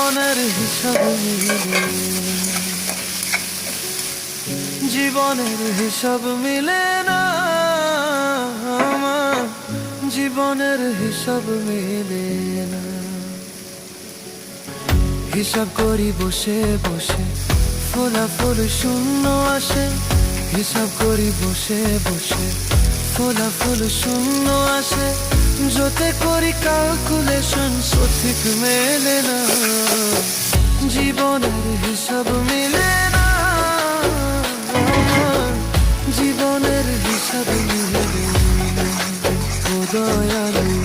জীবনের হিসাব মিলে না। জীবনের হিসাব মিলে না আমার, জীবনের হিসাব মিলে না। হিসাব করি বসে বসে, ফলাফল শূন্য আসে। হিসাব করি বসে বসে, ফলাফল শূন্য আসে। যতে করি ক্যালকুলেশন সঠিক মেলে না। জীবনের হিসাব মিলে না আমার, জীবনের হিসাব মিলে না। ও দয়ালু